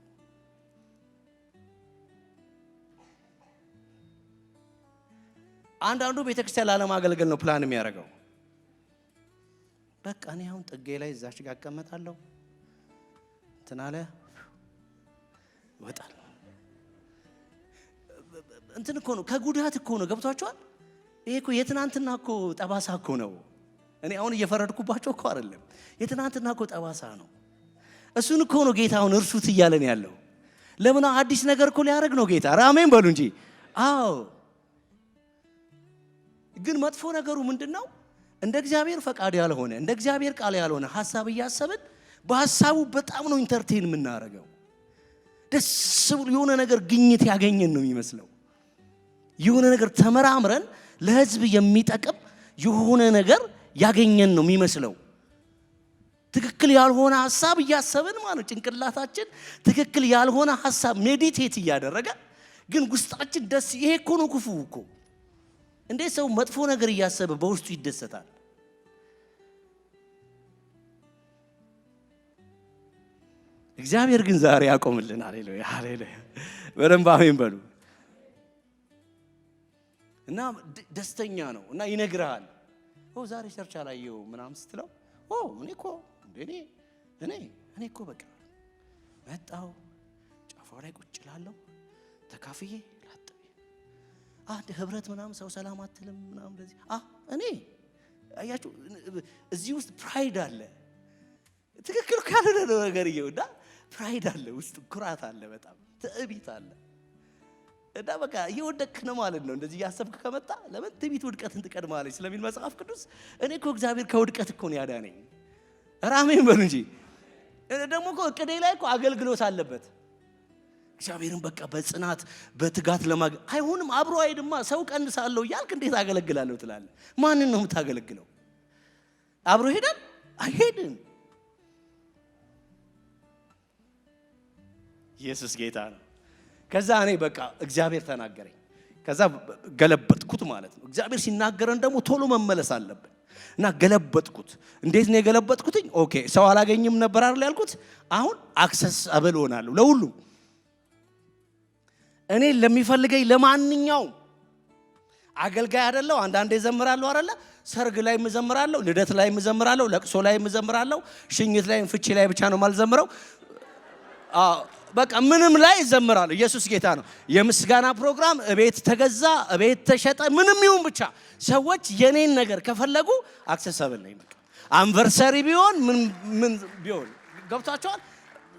አንዳንዱ ቤተክርስቲያን ላለማገልገል ነው ፕላን የሚያደርገው። በቃ እኔ አሁን ጥጌ ላይ እዛች ጋር እቀመጣለሁ፣ እንትን አለ ወጣል። እንትን እኮ ነው፣ ከጉዳት እኮ ነው። ገብቷቸዋል። ይሄ እኮ የትናንትና እኮ ጠባሳ እኮ ነው። እኔ አሁን እየፈረድኩባቸው እኮ አይደለም፣ የትናንትና እኮ ጠባሳ ነው። እሱን እኮ ነው ጌታ አሁን እርሱት እያለን ያለው። ለምን አዲስ ነገር እኮ ሊያደርግ ነው ጌታ። አሜን በሉ እንጂ። አዎ፣ ግን መጥፎ ነገሩ ምንድነው? እንደ እግዚአብሔር ፈቃድ ያልሆነ እንደ እግዚአብሔር ቃል ያልሆነ ሐሳብ እያሰብን በሐሳቡ በጣም ነው ኢንተርቴን የምናደርገው። ደስ ብሎ የሆነ ነገር ግኝት ያገኘን ነው የሚመስለው። የሆነ ነገር ተመራምረን ለሕዝብ የሚጠቅም የሆነ ነገር ያገኘን ነው የሚመስለው። ትክክል ያልሆነ ሐሳብ እያሰብን ማለት ጭንቅላታችን ትክክል ያልሆነ ሐሳብ ሜዲቴት እያደረገ ግን ውስጣችን ደስ። ይሄ እኮ ነው ክፉ እኮ። እንዴት ሰው መጥፎ ነገር እያሰበ በውስጡ ይደሰታል? እግዚአብሔር ግን ዛሬ ያቆምልን። ሃሌሉያ ሃሌሉያ። በደንብ አሜን በሉ። እና ደስተኛ ነው እና ይነግርሃል። ዛሬ ቸርች አላየው ምናምን ስትለው እኔ እኮ በቃ መጣው ጫፋው ላይ ቁጭ እላለሁ ተካፍዬ ላጥብ አንድ ህብረት ምናምን ሰው ሰላም አትልም ምናምን እንደዚህ እኔ አያችሁ እዚህ ውስጥ ፕራይድ አለ። ትክክል ካልሆነ ነገር ይወዳ ፕራይድ አለ ውስጥ ኩራት አለ፣ በጣም ትዕቢት አለ። እና በቃ እየወደቅክ ነው ማለት ነው። እንደዚህ እያሰብክ ከመጣ ለምን ትዕቢት ውድቀትን ትቀድማለች ስለሚል መጽሐፍ ቅዱስ። እኔ እኮ እግዚአብሔር ከውድቀት እኮ ነው ያዳነኝ። ራሜን በሉ እንጂ ደግሞ እኮ እቅዴ ላይ እኮ አገልግሎት አለበት። እግዚአብሔርን በቃ በጽናት በትጋት አይሆንም። አብሮ አይድማ ሰው ቀንሳለሁ እያልክ እንዴት አገለግላለሁ ትላለህ? ማንን ነው የምታገለግለው? አብሮ ሄዳል አይሄድም። ኢየሱስ ጌታ ነው። ከዛ እኔ በቃ እግዚአብሔር ተናገረኝ። ከዛ ገለበጥኩት ማለት ነው። እግዚአብሔር ሲናገረን ደግሞ ቶሎ መመለስ አለብን እና ገለበጥኩት። እንዴት ነው የገለበጥኩትኝ? ኦኬ ሰው አላገኝም ነበር አይደል ያልኩት። አሁን አክሰስ አበል ሆናለሁ ለሁሉም። እኔ ለሚፈልገኝ ለማንኛውም አገልጋይ አይደለሁ። አንዳንዴ እዘምራለሁ አይደለ? ሰርግ ላይ እዘምራለሁ፣ ልደት ላይ እዘምራለሁ፣ ለቅሶ ላይ እዘምራለሁ፣ ሽኝት ላይ ፍቺ ላይ ብቻ ነው የማልዘምረው። በቃ ምንም ላይ እዘምራለሁ። ኢየሱስ ጌታ ነው። የምስጋና ፕሮግራም እቤት ተገዛ፣ እቤት ተሸጠ፣ ምንም ይሁን ብቻ ሰዎች የኔን ነገር ከፈለጉ አክሰሰብል ነኝ። በቃ አንቨርሰሪ ቢሆን ምን ቢሆን ገብታችኋል።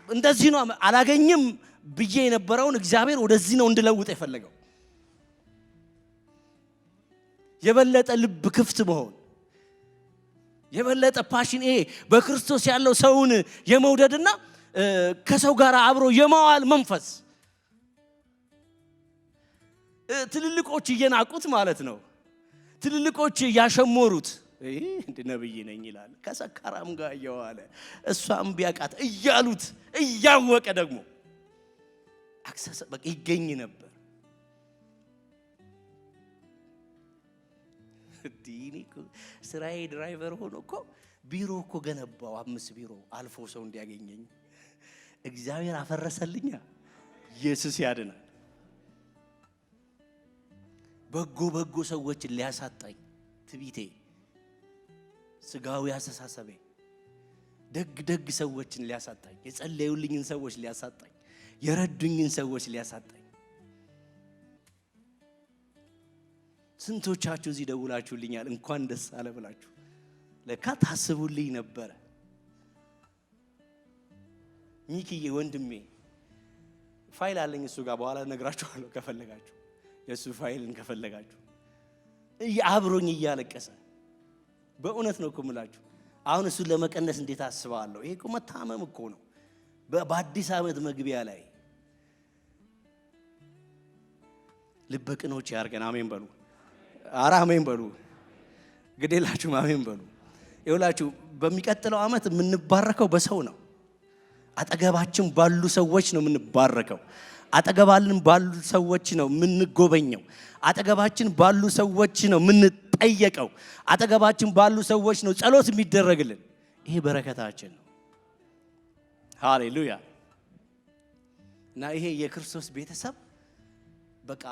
እንደዚህ ነው። አላገኝም ብዬ የነበረውን እግዚአብሔር ወደዚህ ነው እንድለውጥ የፈለገው። የበለጠ ልብ ክፍት መሆን፣ የበለጠ ፓሽን፣ ይሄ በክርስቶስ ያለው ሰውን የመውደድና ከሰው ጋር አብሮ የማዋል መንፈስ። ትልልቆች እየናቁት ማለት ነው። ትልልቆች ያሸሞሩት እንደ ነብይ ነኝ ይላል ከሰካራም ጋር እየዋለ እሷም ቢያቃት እያሉት እያወቀ ደግሞ አክሰስ በቃ ይገኝ ነበር። ዲኒኩ ስራዬ ድራይቨር ሆኖ እኮ ቢሮ እኮ ገነባው 5 ቢሮ አልፎ ሰው እንዲያገኘኝ እግዚአብሔር አፈረሰልኛ። ኢየሱስ ያድናል። በጎ ሰዎችን ሊያሳጣኝ ትቢቴ፣ ስጋዊ አስተሳሰቤ ደግ ሰዎችን ሊያሳጣኝ፣ የጸለዩልኝን ሰዎች ሊያሳጣኝ፣ የረዱኝን ሰዎች ሊያሳጣኝ። ስንቶቻችሁ እዚህ ደውላችሁልኛል እንኳን ደስ አለ ብላችሁ? ለካ ታስቡልኝ ነበረ። ሚኪዬ ወንድሜ ፋይል አለኝ እሱ ጋር በኋላ ነግራችኋለሁ ከፈለጋችሁ፣ የሱ ፋይልን ከፈለጋችሁ። አብሮኝ እያለቀሰ በእውነት ነው እኮ የምላችሁ። አሁን እሱን ለመቀነስ እንዴት አስባለሁ? ይሄ እኮ መታመም እኮ ነው። በአዲስ ዓመት መግቢያ ላይ ልበቅኖች ያርገን። አሜን በሉ። ኧረ አሜን በሉ። ግዴላችሁም አሜን በሉ። ይኸውላችሁ በሚቀጥለው ዓመት የምንባረከው በሰው ነው። አጠገባችን ባሉ ሰዎች ነው የምንባረከው። አጠገባልን ባሉ ሰዎች ነው የምንጎበኘው። አጠገባችን ባሉ ሰዎች ነው የምንጠየቀው። አጠገባችን ባሉ ሰዎች ነው ጸሎት የሚደረግልን። ይሄ በረከታችን ነው። ሃሌሉያ። እና ይሄ የክርስቶስ ቤተሰብ በቃ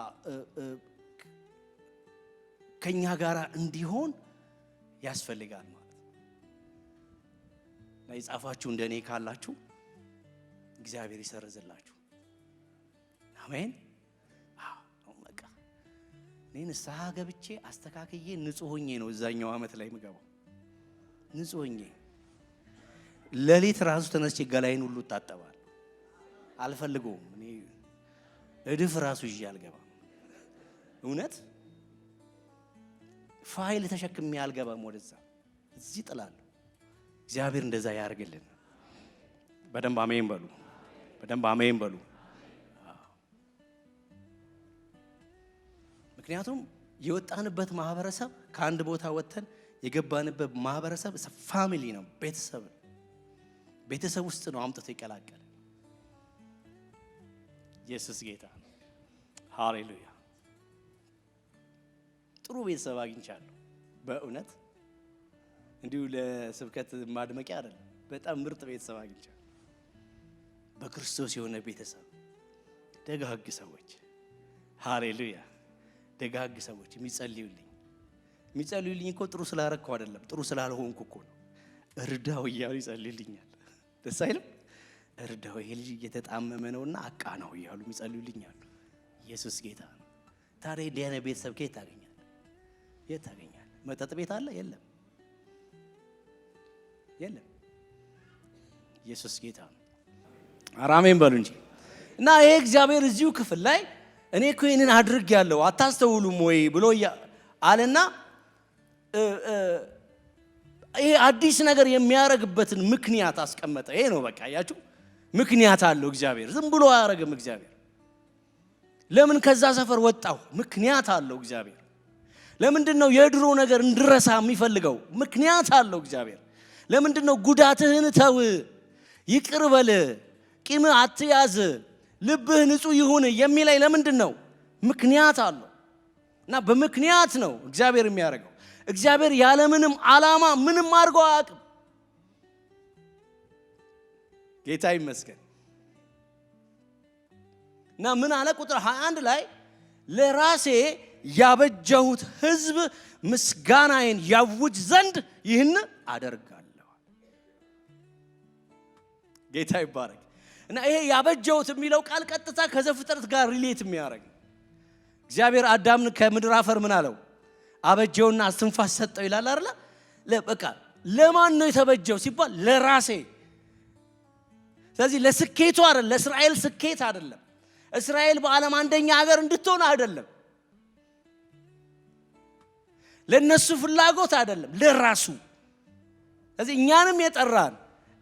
ከኛ ጋር እንዲሆን ያስፈልጋል ማለት ነው። የጻፋችሁ እንደኔ ካላችሁ እግዚአብሔር ይሰርዝላችሁ። አሜን። በቃ እኔ ንስሐ ገብቼ አስተካክዬ ንጹህ ሆኜ ነው እዛኛው ዓመት ላይ የምገባው። ንጹህ ሆኜ ሌሊት ራሱ ተነስቼ ገላይን ሁሉ ታጠባል። አልፈልገውም። እኔ እድፍ ራሱ ይዤ አልገባም። እውነት ፋይል ተሸክሜ አልገባም ወደዛ። እዚህ ጥላለሁ። እግዚአብሔር እንደዛ ያርግልን። በደንብ አሜን በሉ። በደንብ አሜን በሉ። ምክንያቱም የወጣንበት ማህበረሰብ ከአንድ ቦታ ወጥተን የገባንበት ማህበረሰብ ፋሚሊ ነው። ቤተሰብ ውስጥ ነው አምጥቶ ይቀላቀል። ኢየሱስ ጌታ ነው። ሃሌሉያ። ጥሩ ቤተሰብ አግኝቻለሁ። በእውነት እንዲሁ ለስብከት ማድመቂያ አይደለም። በጣም ምርጥ ቤተሰብ አግኝቻለሁ። በክርስቶስ የሆነ ቤተሰብ፣ ደጋግ ሰዎች። ሃሌሉያ። ደጋግ ሰዎች የሚጸልዩልኝ እኮ ጥሩ ስላረከው አይደለም፣ ጥሩ ስላልሆንኩ እኮ ነው። እርዳው እያሉ ይጸልዩልኛል። ደስ አይልም? እርዳው ይሄ ልጅ እየተጣመመ ነውና አቃ ነው እያሉ ይጸልዩልኛል። ኢየሱስ ጌታ ነው። ታዲያ እንዲህ አይነት ቤተሰብ ከየት ታገኛለህ? የት ታገኛለህ? መጠጥ ቤት አለ? የለም። ኢየሱስ ጌታ ነው። አሜን በሉ እንጂ። እና ይሄ እግዚአብሔር እዚሁ ክፍል ላይ እኔ እኮ ይሄንን አድርጌያለሁ አታስተውሉም ወይ ብሎ አለና ይሄ አዲስ ነገር የሚያረግበትን ምክንያት አስቀመጠ። ይሄ ነው በቃ ያያችሁ፣ ምክንያት አለው እግዚአብሔር። ዝም ብሎ አያረግም እግዚአብሔር። ለምን ከዛ ሰፈር ወጣው? ምክንያት አለው እግዚአብሔር። ለምንድነው የድሮ ነገር እንድረሳ የሚፈልገው? ምክንያት አለው እግዚአብሔር። ለምንድነው ጉዳትህን ተው፣ ይቅር በል፣ ቂም አትያዝ፣ ልብህ ንጹህ ይሁን የሚለኝ? ለምንድነው? ምክንያት አለው። እና በምክንያት ነው እግዚአብሔር የሚያደርገው። እግዚአብሔር ያለምንም ዓላማ ምንም አድርጎ አያውቅም። ጌታ ይመስገን። እና ምን አለ ቁጥር 21 ላይ ለራሴ ያበጀሁት ሕዝብ ምስጋናዬን ያውጅ ዘንድ ይህን አደርጋለሁ። ጌታ ይባረክ። እና ይሄ ያበጀሁት የሚለው ቃል ቀጥታ ከዘፍጥረት ጋር ሪሌት የሚያደርግ እግዚአብሔር አዳምን ከምድር አፈር ምን አለው? አበጀውና እስትንፋስ ሰጠው ይላል አይደል? በቃ ለማን ነው የተበጀው ሲባል ለራሴ። ስለዚህ ለስኬቱ አይደለም፣ ለእስራኤል ስኬት አይደለም፣ እስራኤል በዓለም አንደኛ ሀገር እንድትሆን አይደለም፣ ለነሱ ፍላጎት አይደለም፣ ለራሱ። ስለዚህ እኛንም የጠራን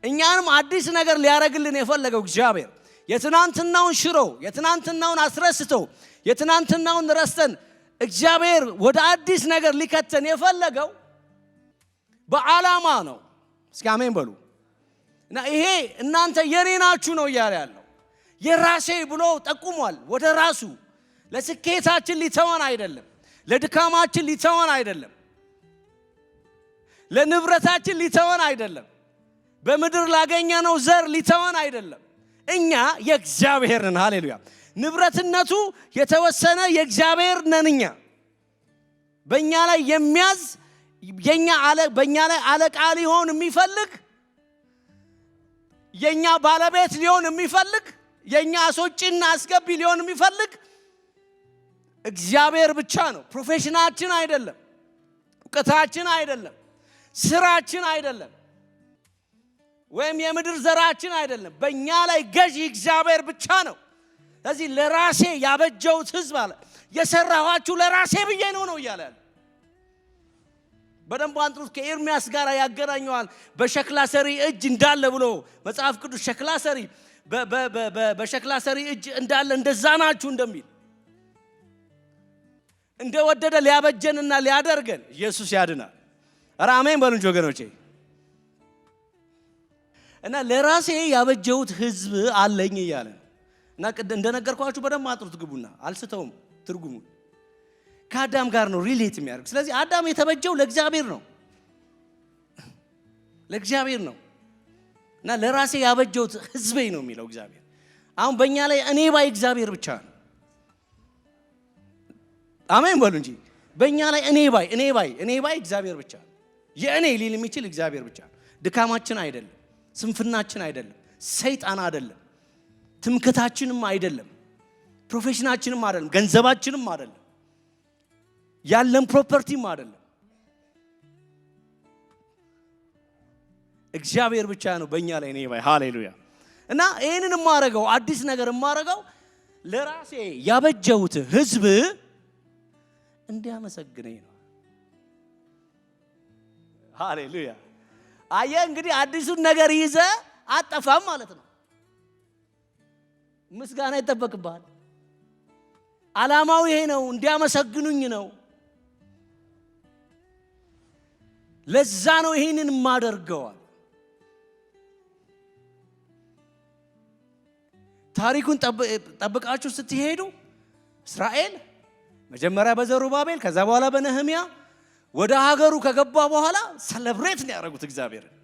እኛንም አዲስ ነገር ሊያረግልን የፈለገው እግዚአብሔር የትናንትናውን ሽሮ የትናንትናውን አስረስተው የትናንትናውን ረስተን እግዚአብሔር ወደ አዲስ ነገር ሊከተን የፈለገው በዓላማ ነው። እስኪ አሜን በሉ። እና ይሄ እናንተ የኔ ናችሁ ነው እያለ ያለው። የራሴ ብሎ ጠቁሟል ወደ ራሱ። ለስኬታችን ሊተወን አይደለም፣ ለድካማችን ሊተወን አይደለም፣ ለንብረታችን ሊተወን አይደለም፣ በምድር ላገኘነው ዘር ሊተወን አይደለም። እኛ የእግዚአብሔር ነን። ሃሌሉያ። ንብረትነቱ የተወሰነ የእግዚአብሔር ነን። እኛ በእኛ ላይ የሚያዝ በእኛ ላይ አለቃ ሊሆን የሚፈልግ የኛ ባለቤት ሊሆን የሚፈልግ የኛ አስወጪና አስገቢ ሊሆን የሚፈልግ እግዚአብሔር ብቻ ነው። ፕሮፌሽናችን አይደለም፣ እውቀታችን አይደለም፣ ስራችን አይደለም፣ ወይም የምድር ዘራችን አይደለም። በእኛ ላይ ገዢ እግዚአብሔር ብቻ ነው። ስለዚህ ለራሴ ያበጀሁት ሕዝብ አለ የሰራኋችሁ ለራሴ ብዬ ነው እያለ ያለ። በደንብ አንጥሩት። ከኤርሚያስ ጋር ያገናኘዋል። በሸክላ ሰሪ እጅ እንዳለ ብሎ መጽሐፍ ቅዱስ ሸክላ ሰሪ በሸክላ ሰሪ እጅ እንዳለ እንደዛ ናችሁ እንደሚል እንደወደደ ሊያበጀንና ሊያደርገን ኢየሱስ ያድናል። ኧረ አሜን በሉ እንጂ ወገኖቼ። እና ለራሴ ያበጀሁት ሕዝብ አለኝ እያለ እና እንደነገርኳችሁ በደንብ አጥሩት ግቡና አልስተውም ትርጉሙ ከአዳም ጋር ነው ሪሌት የሚያደርግ። ስለዚህ አዳም የተበጀው ለእግዚአብሔር ነው፣ ለእግዚአብሔር ነው። እና ለራሴ ያበጀሁት ሕዝቤ ነው የሚለው እግዚአብሔር። አሁን በእኛ ላይ እኔ ባይ እግዚአብሔር ብቻ ነው። አሜን በሉ እንጂ። በእኛ ላይ እኔ ባይ እግዚአብሔር ብቻ ነው። የእኔ ሊል የሚችል እግዚአብሔር ብቻ ነው። ድካማችን አይደለም፣ ስንፍናችን አይደለም፣ ሰይጣን አይደለም፣ ትምክታችንም አይደለም፣ ፕሮፌሽናችንም አይደለም፣ ገንዘባችንም አይደለም፣ ያለን ፕሮፐርቲም አይደለም። እግዚአብሔር ብቻ ነው በእኛ ላይ እኔ ባይ። ሃሌሉያ። እና ይህንን የማረገው አዲስ ነገር የማረገው ለራሴ ያበጀሁት ሕዝብ እንዲያመሰግነኝ ነው። ሃሌሉያ። አየህ እንግዲህ አዲሱን ነገር ይዘ አጠፋም ማለት ነው። ምስጋና ይጠበቅብሃል። ዓላማው ይሄ ነው፣ እንዲያመሰግኑኝ ነው። ለዛ ነው ይሄንን ማደርገዋል። ታሪኩን ጠብቃችሁ ስትሄዱ እስራኤል መጀመሪያ በዘሩባቤል ከዛ በኋላ በነህምያ ወደ ሀገሩ ከገባ በኋላ ሰለብሬት ነው ያደረጉት። እግዚአብሔርን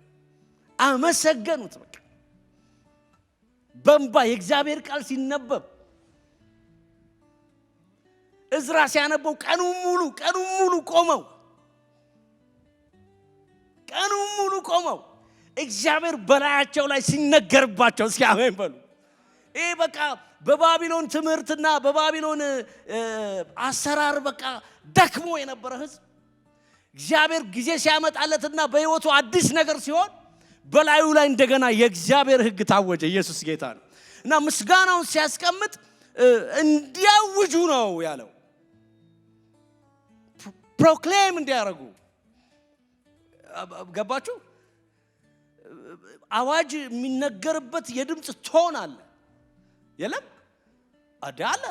አመሰገኑት። በቃ በእንባ የእግዚአብሔር ቃል ሲነበብ እዝራ ሲያነበው ቀኑን ሙሉ ቆመው እግዚአብሔር በላያቸው ላይ ሲነገርባቸው እስኪ አሜን በሉ። ይሄ በቃ በባቢሎን ትምህርትና በባቢሎን አሰራር በቃ ደክሞ የነበረ ሕዝብ እግዚአብሔር ጊዜ ሲያመጣለትና በሕይወቱ አዲስ ነገር ሲሆን በላዩ ላይ እንደገና የእግዚአብሔር ሕግ ታወጀ። ኢየሱስ ጌታ ነው። እና ምስጋናውን ሲያስቀምጥ እንዲያውጁ ነው ያለው። ፕሮክሌም እንዲያደርጉ ገባችሁ? አዋጅ የሚነገርበት የድምጽ ቶን አለ የለም አዳለ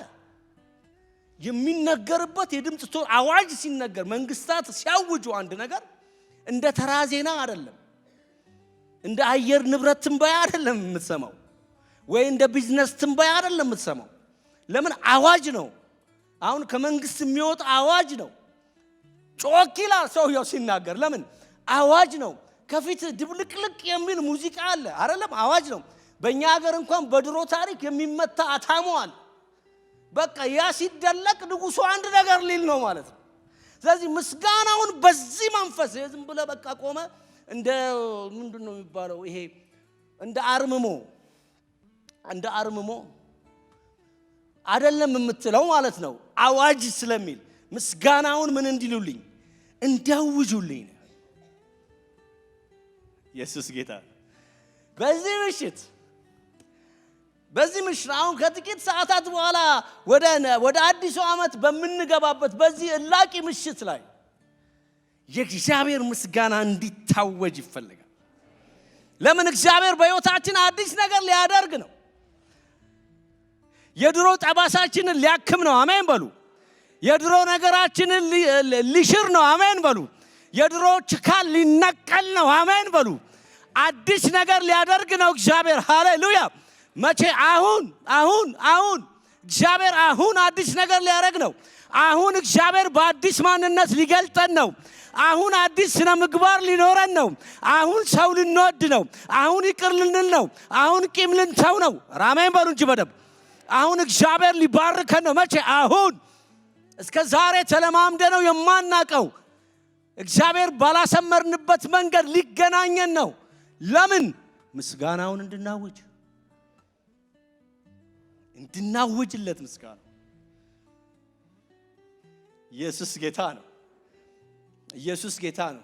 የሚነገርበት የድምጽ ቶን። አዋጅ ሲነገር መንግስታት ሲያውጁ አንድ ነገር እንደ ተራ ዜና አይደለም፣ እንደ አየር ንብረት ትንበያ አይደለም የምትሰማው፣ ወይ እንደ ቢዝነስ ትንበያ አይደለም የምትሰማው። ለምን? አዋጅ ነው። አሁን ከመንግስት የሚወጣ አዋጅ ነው። ጮክ ይላል ሰውየው ሲናገር። ለምን? አዋጅ ነው። ከፊት ድብልቅልቅ የሚል ሙዚቃ አለ አይደለም? አዋጅ ነው። በእኛ ሀገር እንኳን በድሮ ታሪክ የሚመታ አታሟል። በቃ ያ ሲደለቅ ንጉሱ አንድ ነገር ሊል ነው ማለት ነው። ስለዚህ ምስጋናውን በዚህ መንፈስ ዝም ብለህ በቃ ቆመ እንደ ምንድነው የሚባለው ይሄ እንደ አርምሞ አይደለም የምትለው ማለት ነው። አዋጅ ስለሚል ምስጋናውን ምን እንዲሉልኝ እንዲያውጁልኝ። ኢየሱስ ጌታ። በዚህ ምሽት አሁን ከጥቂት ሰዓታት በኋላ ወደ አዲሱ ዓመት በምንገባበት በዚህ እላቂ ምሽት ላይ የእግዚአብሔር ምስጋና እንዲታወጅ ይፈልጋል። ለምን? እግዚአብሔር በሕይወታችን አዲስ ነገር ሊያደርግ ነው። የድሮ ጠባሳችንን ሊያክም ነው። አሜን በሉ። የድሮ ነገራችንን ሊሽር ነው። አሜን በሉ። የድሮ ችካል ሊነቀል ነው። አሜን በሉ። አዲስ ነገር ሊያደርግ ነው እግዚአብሔር። ሃሌሉያ። መቼ? አሁን እግዚአብሔር አሁን አዲስ ነገር ሊያደርግ ነው። አሁን እግዚአብሔር በአዲስ ማንነት ሊገልጠን ነው። አሁን አዲስ ስነ ምግባር ሊኖረን ነው። አሁን ሰው ልንወድ ነው። አሁን ይቅር ልንል ነው። አሁን ቂም ልንተው ነው። አሜን በሉ እንጂ በደንብ። አሁን እግዚአብሔር ሊባርከን ነው። መቼ? አሁን። እስከ ዛሬ ተለማምደ ነው የማናቀው እግዚአብሔር ባላሰመርንበት መንገድ ሊገናኘን ነው። ለምን? ምስጋናውን እንድናውጅለት ምስጋና። ኢየሱስ ጌታ ነው።